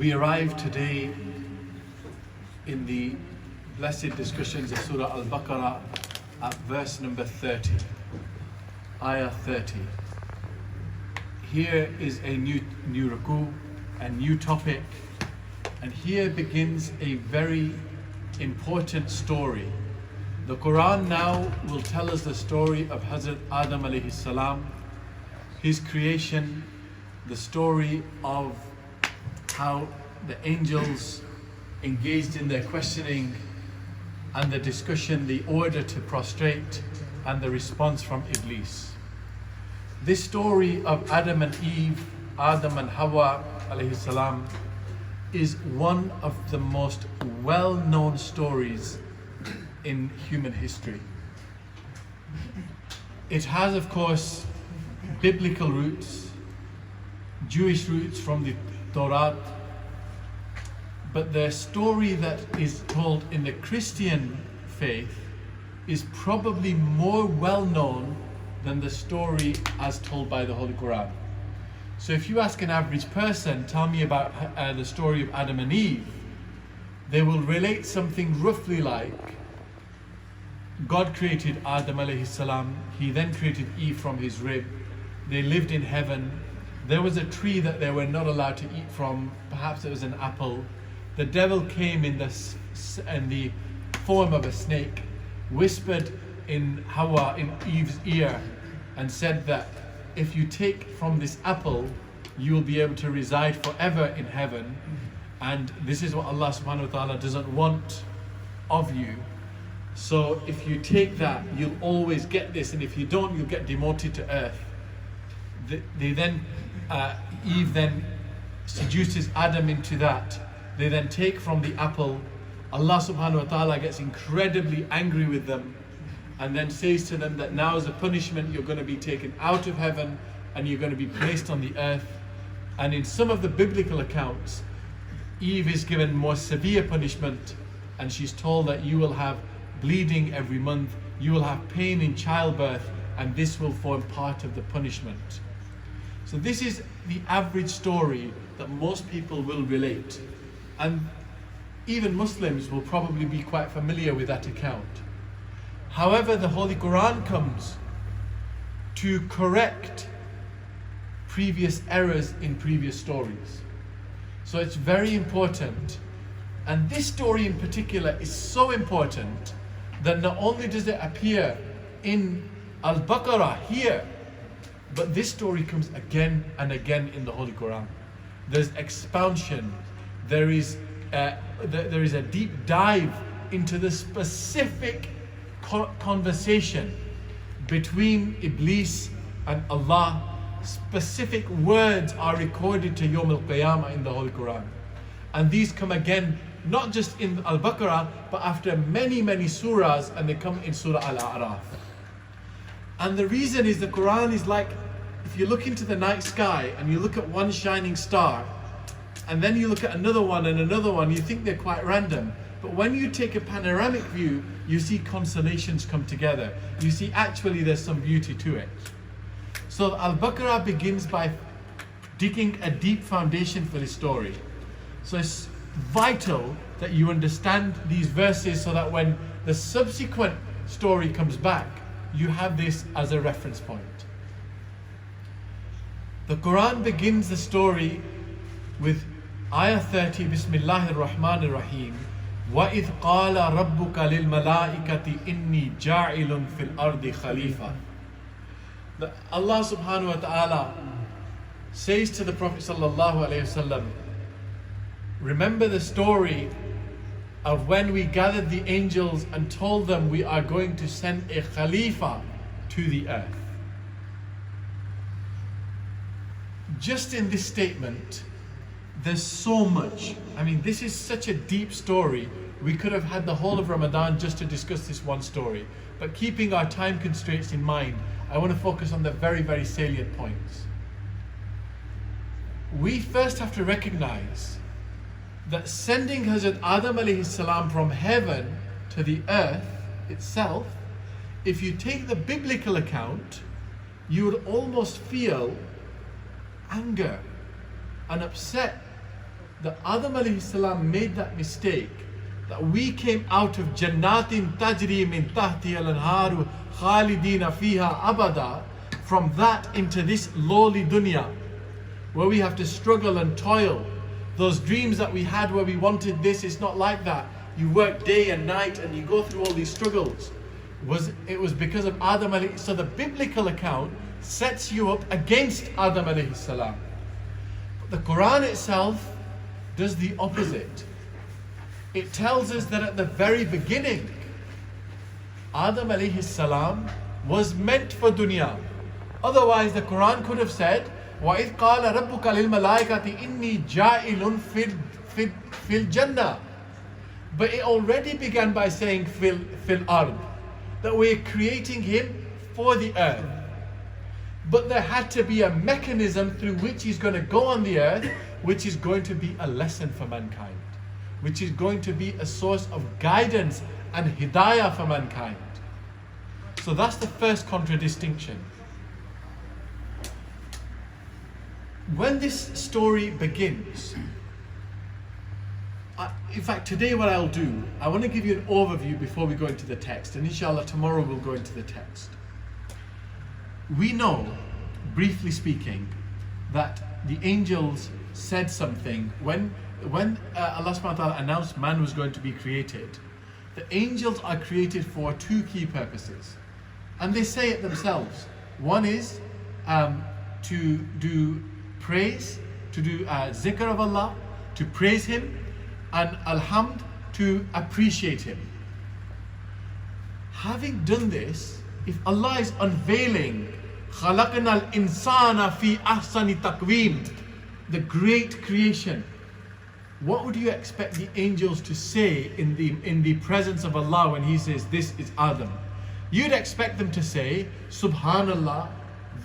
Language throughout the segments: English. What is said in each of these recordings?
We arrive today in the blessed discussions of Surah Al-Baqarah at verse number 30, Ayah 30. Here is a new ruku, a new topic, and here begins a very important story. The Quran now will tell us the story of Hazrat Adam alayhi salam, his creation, the story of how the angels engaged in their questioning and the discussion, the order to prostrate, and the response from Iblis. This story of Adam and Eve, Adam and Hawa alayhi salam, is one of the most well-known stories in human history. It has, of course, biblical roots, Jewish roots from the Torah, but the story that is told in the Christian faith is probably more well known than the story as told by the Holy Quran. So if you ask an average person, tell me about the story of Adam and Eve, they will relate something roughly like, God created Adam alayhi salam, he then created Eve from his rib, they lived in heaven, there was a tree that they were not allowed to eat from, perhaps it was an apple. The devil came in the form of a snake, whispered in Eve's ear, and said that if you take from this apple, you will be able to reside forever in heaven, and this is what Allah subhanahu wa ta'ala doesn't want of you. So if you take that, you'll always get this, and if you don't, you'll get demoted to earth. Eve then seduces Adam into that. They then take from the apple. Allah subhanahu wa ta'ala gets incredibly angry with them and then says to them that now as a punishment you're going to be taken out of heaven and you're going to be placed on the earth. And in some of the biblical accounts, Eve is given more severe punishment, and she's told that you will have bleeding every month, you will have pain in childbirth, and this will form part of the punishment. So this is the average story that most people will relate, and even Muslims will probably be quite familiar with that account. However, the Holy Quran comes to correct previous errors in previous stories. So it's very important, and this story in particular is so important that not only does it appear in Al-Baqarah here, but this story comes again and again in the Holy Quran. There's expansion, there is a deep dive into the specific conversation between Iblis and Allah. Specific words are recorded to Yawm al-Qiyamah in the Holy Quran. And these come again, not just in Al-Baqarah, but after many surahs, and they come in Surah Al-A'raf. And the reason is the Quran is like, if you look into the night sky and you look at one shining star, and then you look at another one and another one, you think they're quite random. But when you take a panoramic view, you see constellations come together. You see actually there's some beauty to it. So Al-Baqarah begins by digging a deep foundation for this story. So it's vital that you understand these verses so that when the subsequent story comes back, you have this as a reference point. The Quran begins the story with Ayah 30, Bismillahir Rahmanir Rahim. وَإِذْ قَالَ رَبُّكَ لِلْمَلَائِكَةِ إِنِّي جَاعِلٌ فِي الْأَرْضِ خَلِيفَةً. Allah subhanahu wa ta'ala says to the Prophet sallallahu alayhi wasallam, remember the story of when we gathered the angels and told them we are going to send a Khalifa to the earth. Just in this statement, there's so much. I mean, this is such a deep story. We could have had the whole of Ramadan just to discuss this one story. But keeping our time constraints in mind, I want to focus on the very salient points. We first have to recognize that sending Hazrat Adam alayhi salam from heaven to the earth itself, if you take the biblical account, you would almost feel anger and upset that Adam alayhi salam made that mistake, that we came out of Jannatin tajri min tahti al-anharu khalidina fiha abada, from that into this lowly dunya, where we have to struggle and toil. Those dreams that we had where we wanted this, it's not like that. You work day and night and you go through all these struggles. It was because of Adam alayhi. So the biblical account sets you up against Adam alayhi salam. But the Quran itself does the opposite. It tells us that at the very beginning, Adam alayhi salam was meant for dunya. Otherwise the Quran could have said, وَإِذْ قَالَ رَبُّكَ لِلْمَلَائِكَةِ إِنِّي جَائِلٌ فِي الْجَنَّةِ. But it already began by saying fil ard, that we're creating him for the earth. But there had to be a mechanism through which he's going to go on the earth, which is going to be a lesson for mankind, which is going to be a source of guidance and hidayah for mankind. So that's the first contradistinction. When this story begins, in fact today what I'll do, I want to give you an overview before we go into the text, and inshallah tomorrow we'll go into the text. We know, briefly speaking, that the angels said something when Allah subhanahu wa ta'ala announced man was going to be created. The angels are created for two key purposes, and they say it themselves. One is to do praise, to do zikr of Allah, to praise Him, and alhamd, to appreciate Him. Having done this, if Allah is unveiling خَلَقْنَا الْإِنسَانَ فِي أَحْسَنِ تَقْوِيمٍ, the great creation, what would you expect the angels to say in the presence of Allah when He says this is Adam? You'd expect them to say, Subhanallah,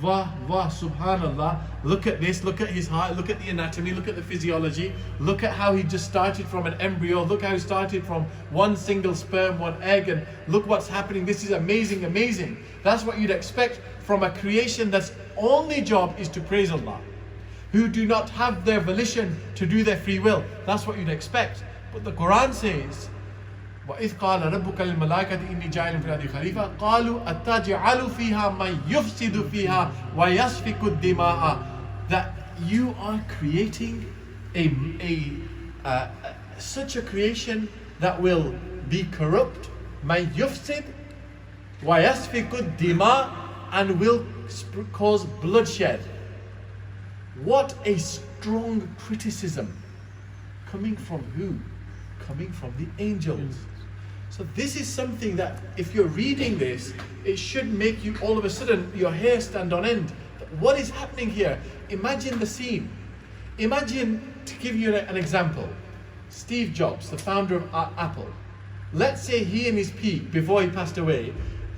Wah, wah, Subhanallah, look at this, look at his heart, look at the anatomy, look at the physiology, look at how he just started from an embryo, look how he started from one single sperm, one egg, and look what's happening, this is amazing, amazing. That's what you'd expect from a creation that's only job is to praise Allah, who do not have their volition to do their free will. That's what you'd expect. But the Quran says, وَإِذْ قَالَ رَبُّكَ لِلْمَلَائِكَةِ إِنِّي جَاعِلٌ فِي الْأَرْضِ خَلِيفَةً قَالُوا أَتَجْعَلُ فِيهَا مَن يُفْسِدُ فِيهَا وَيَسْفِكُ الدِّمَاءَ. That you are creating such a creation that will be corrupt, مَن يُفْسِدُ وَيَسْفِكُ الدِّمَاءَ, and will cause bloodshed. What a strong criticism. Coming from who? Coming from the angels. So this is something that if you're reading this, it should make you all of a sudden, your hair stand on end. What is happening here? Imagine the scene. Imagine, to give you an example, Steve Jobs, the founder of Apple. Let's say he in his peak, before he passed away,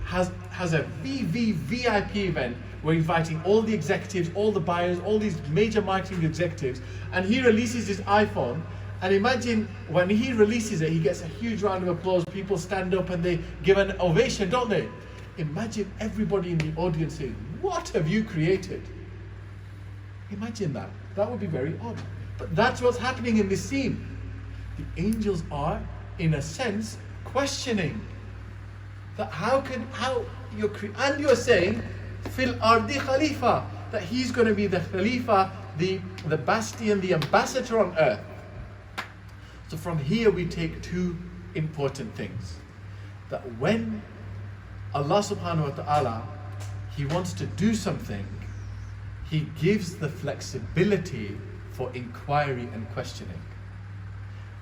has a VIP event where he's inviting all the executives, all the buyers, all these major marketing executives, and he releases his iPhone. And imagine when he releases it, he gets a huge round of applause, people stand up and they give an ovation, don't they? Imagine everybody in the audience saying, what have you created? Imagine that. That would be very odd. But that's what's happening in this scene. The angels are, in a sense, questioning that and you're saying, Fil ardi khalifa, that he's going to be the khalifa, the bastion, the ambassador on earth. So from here we take two important things. That when Allah subhanahu wa ta'ala, He wants to do something, He gives the flexibility for inquiry and questioning.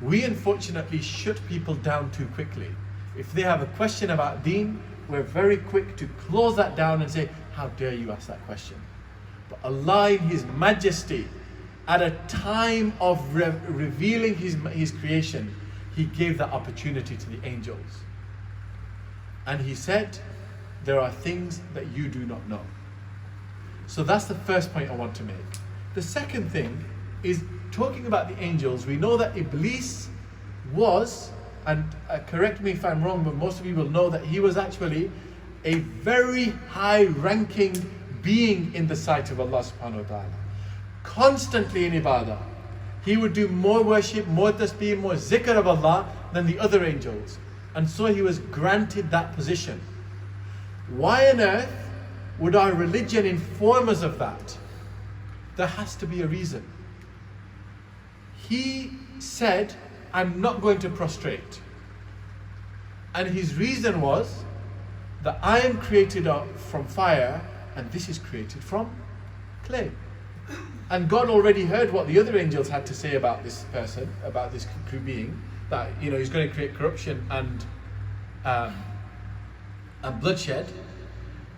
We unfortunately shut people down too quickly. If they have a question about deen, we're very quick to close that down and say, how dare you ask that question? But Allah in His majesty, at a time of revealing his creation, He gave that opportunity to the angels. And He said, there are things that you do not know. So that's the first point I want to make. The second thing is talking about the angels. We know that Iblis was, and correct me if I'm wrong, but most of you will know that he was actually a very high-ranking being in the sight of Allah subhanahu wa ta'ala. Constantly in ibadah. He would do more worship, more tasbih, more zikr of Allah than the other angels. And so he was granted that position. Why on earth would our religion inform us of that? There has to be a reason. He said, I'm not going to prostrate. And his reason was that I am created from fire and this is created from clay. And God already heard what the other angels had to say about this person, about this being, that he's going to create corruption and bloodshed.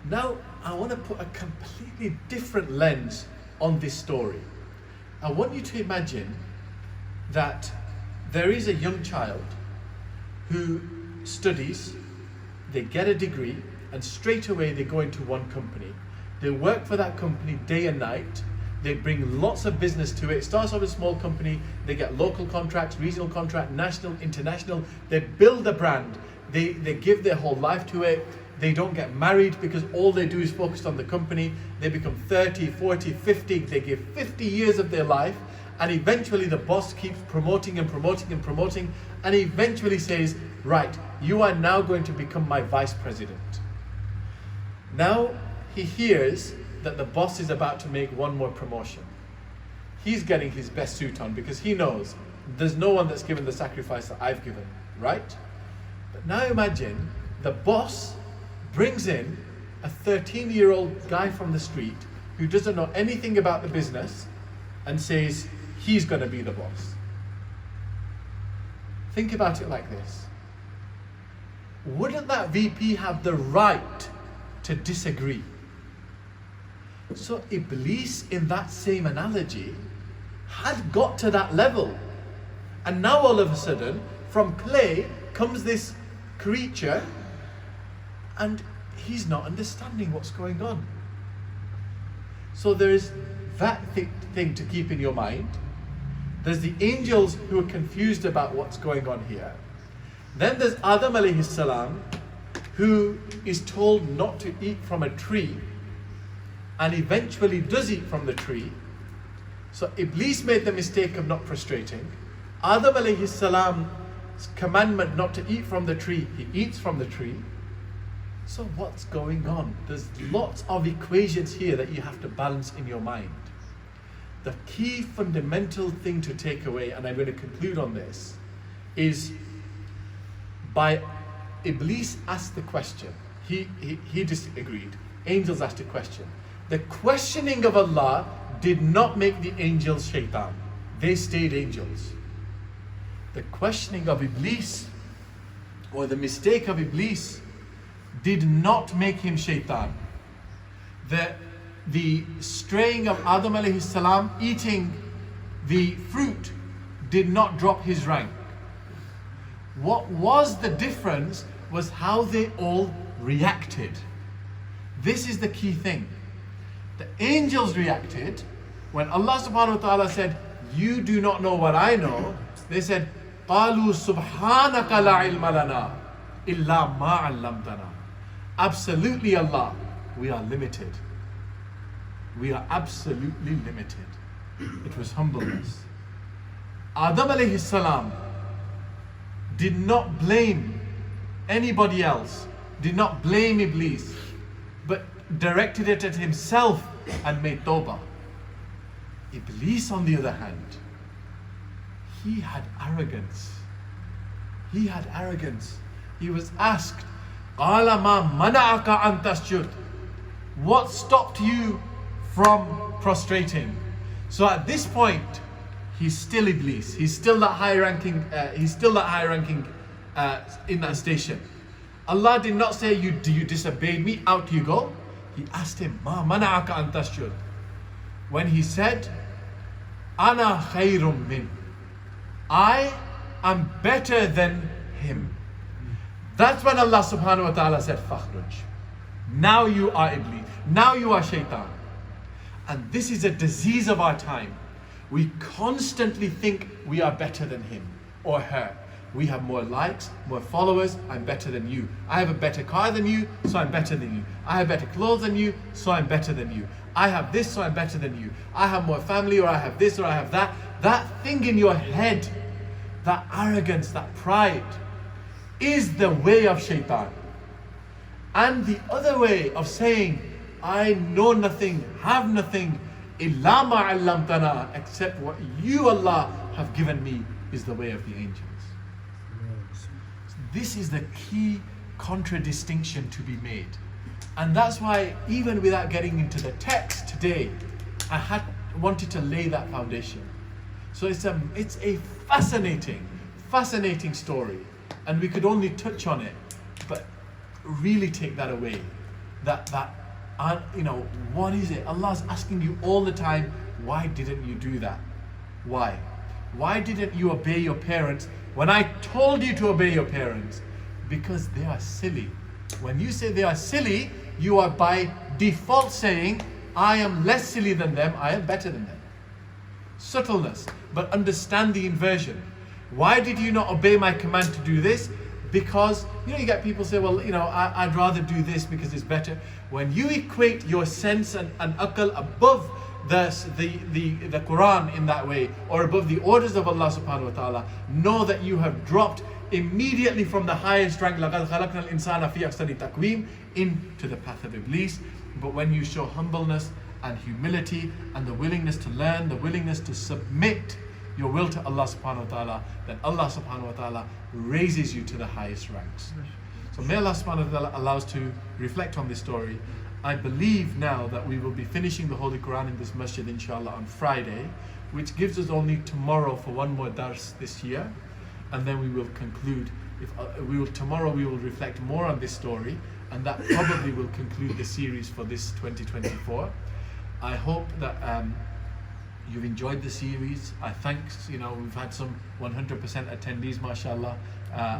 Now I want to put a completely different lens on this story. I want you to imagine that there is a young child who studies, they get a degree, and straight away they go into one company. They work for that company day and night. They bring lots of business to it. It starts off as a small company. They get local contracts, regional contract, national, international. They build a brand. They give their whole life to it. They don't get married because all they do is focus on the company. They become 30, 40, 50. They give 50 years of their life. And eventually the boss keeps promoting and promoting and promoting. And he eventually says, right, you are now going to become my vice president. Now he hears that the boss is about to make one more promotion. He's getting his best suit on because he knows there's no one that's given the sacrifice that I've given, right? But now imagine the boss brings in a 13-year-old guy from the street who doesn't know anything about the business and says he's going to be the boss. Think about it like this. Wouldn't that VP have the right to disagree? So Iblis, in that same analogy, had got to that level. And now all of a sudden, from clay comes this creature, and he's not understanding what's going on. So there's that thing to keep in your mind. There's the angels who are confused about what's going on here. Then there's Adam alayhi salam, who is told not to eat from a tree, and eventually does eat from the tree. So Iblis made the mistake of not prostrating. Adam alayhi salam's commandment not to eat from the tree, he eats from the tree. So what's going on? There's lots of equations here that you have to balance in your mind. The key fundamental thing to take away, and I'm going to conclude on this, is by Iblis asked the question. He disagreed. Angels asked a question. The questioning of Allah did not make the angels shaitan. They stayed angels. The questioning of Iblis, or the mistake of Iblis, did not make him shaitan. The straying of Adam alayhi salam, eating the fruit, did not drop his rank. What was the difference was how they all reacted. This is the key thing. The angels reacted when Allah subhanahu wa ta'ala said, you do not know what I know. They said, قَالُوا سُبْحَانَكَ لَا عِلْمَ لَنَا إِلَّا مَا عَلَّمْتَنَا. Absolutely, Allah, we are limited. We are absolutely limited. It was humbleness. Adam alayhi salam did not blame anybody else, did not blame Iblis, but directed it at himself and made tawbah. Iblis, on the other hand, he had arrogance. He had arrogance. He was asked, قَالَ مَا مَنَعَكَ أَن تَسْجُدْ. What stopped you from prostrating? So at this point, he's still Iblis. He's still that high ranking. In that station. Allah did not say, you disobeyed me, out you go. He asked him, Ma mana'aka an tasjud. When he said, Ana khayrum min, I am better than him. That's when Allah subhanahu wa ta'ala said, Fakhruj. Now you are Iblis. Now you are shaitan. And this is a disease of our time. We constantly think we are better than him or her. We have more likes, more followers, I'm better than you. I have a better car than you, so I'm better than you. I have better clothes than you, so I'm better than you. I have this, so I'm better than you. I have more family, or I have this, or I have that. That thing in your head, that arrogance, that pride, is the way of shaitan. And the other way of saying, I know nothing, have nothing, illa ma 'allamtana, except what you, Allah, have given me, is the way of the angels. This is the key contradistinction to be made. And that's why, even without getting into the text today, I wanted to lay that foundation. So it's a fascinating story, and we could only touch on it, but really take that away. What is it? Allah's asking you all the time, why didn't you do that? Why? Why didn't you obey your parents when I told you to obey your parents? Because they are silly. When you say they are silly, you are by default saying, I am less silly than them, I am better than them. Subtleness, but understand the inversion. Why did you not obey my command to do this? Because, you get people say, well, I'd rather do this because it's better. When you equate your sense and aql above the Quran in that way, or above the orders of Allah subhanahu wa ta'ala, know that you have dropped immediately from the highest rank, لَقَدْ خَلَقْنَا الْإِنسَانَ فِي أَحْسَنِ تَقْوِيمٍ, into the path of Iblis. But when you show humbleness and humility and the willingness to learn, the willingness to submit your will to Allah subhanahu wa ta'ala, then Allah subhanahu wa ta'ala raises you to the highest ranks. So may Allah subhanahu wa ta'ala allow us to reflect on this story. I believe now that we will be finishing the Holy Quran in this masjid inshallah on Friday, which gives us only tomorrow for one more dars this year, and then we will conclude. Tomorrow we will reflect more on this story, and that probably will conclude the series for this 2024. I hope that you've enjoyed the series. I thanks, we've had some 100% attendees, mashallah,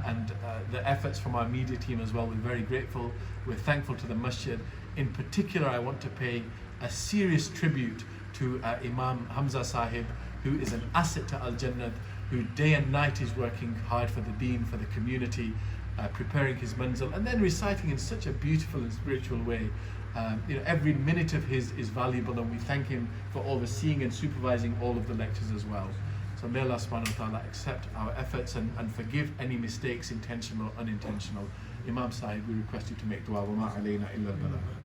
and the efforts from our media team as well. We're very grateful. We're thankful to the masjid. In particular, I want to pay a serious tribute to Imam Hamza Sahib, who is an asset to Al-Jannat, who day and night is working hard for the deen, for the community, preparing his manzil, and then reciting in such a beautiful and spiritual way. Every minute of his is valuable, and we thank him for overseeing and supervising all of the lectures as well. So may Allah subhanahu wa ta'ala accept our efforts and forgive any mistakes, intentional or unintentional. Imam Sahib, we request you to make dua. وَمَا عَلَيْنَا إِلَّا الْبَلَاغُ.